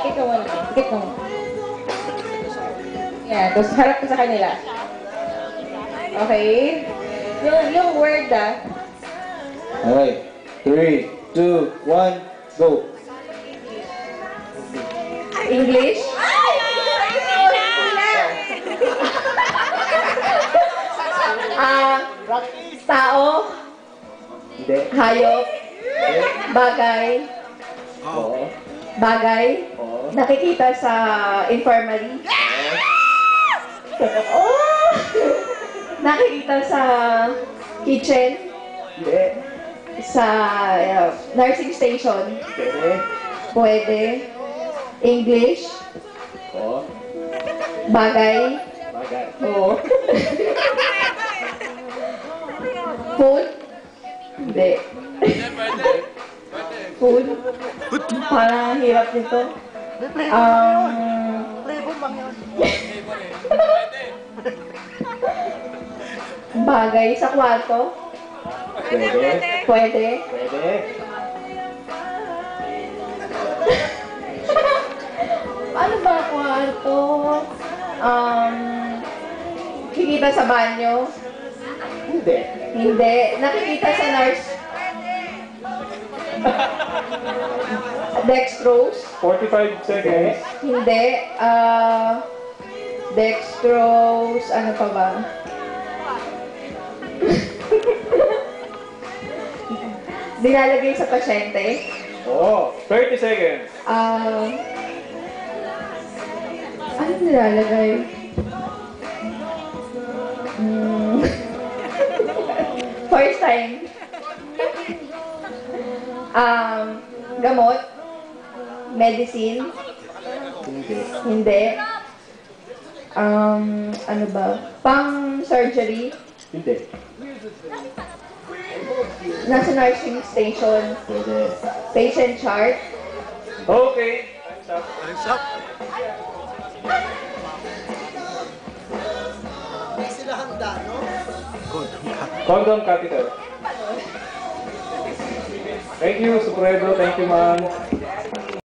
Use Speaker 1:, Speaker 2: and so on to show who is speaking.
Speaker 1: Ikaw mo na. Ikaw mo. Yan, tapos harap ka sa kanila. Okay? Yung word
Speaker 2: Okay. 3, 2, 1, go.
Speaker 1: English? Tao?
Speaker 2: Hindi.
Speaker 1: Hayop?
Speaker 2: Hindi.
Speaker 1: Bagay?
Speaker 2: Oo.
Speaker 1: Bagay?
Speaker 2: Oo.
Speaker 1: Nakikita sa infirmary? Oh! Nakikita sa kitchen?
Speaker 2: Hindi.
Speaker 1: Sa nursing station?
Speaker 2: Pwede.
Speaker 1: Pwede. English?
Speaker 2: Oo.
Speaker 1: Bagay?
Speaker 2: Bagay.
Speaker 1: Oo. Food? Hindi. Food? Parang hirap nito. Bagay sa kwarto?
Speaker 2: Pwede.
Speaker 1: Pwede.
Speaker 2: Pwede.
Speaker 1: Ano ba kwarto? Kikita sa banyo?
Speaker 2: Hindi.
Speaker 1: Hindi. Nakikita sa nurse? Dextrose?
Speaker 2: 45 seconds.
Speaker 1: Hindi. Dextrose, ano pa ba? Nilalagay sa pasyente?
Speaker 2: Oo. 30 seconds.
Speaker 1: Ano nilalagay? First time. Gamot? Medicine?
Speaker 2: Hindi.
Speaker 1: Hindi. Ano ba? Pang surgery?
Speaker 2: Hindi.
Speaker 1: Nasa nursing station?
Speaker 2: Pwede.
Speaker 1: Patient chart?
Speaker 2: Okay. Time's up.
Speaker 3: Time's up.
Speaker 4: Hindi sila handa, no?
Speaker 2: Condom catheter. Thank you, Supredo. Thank you, ma'am.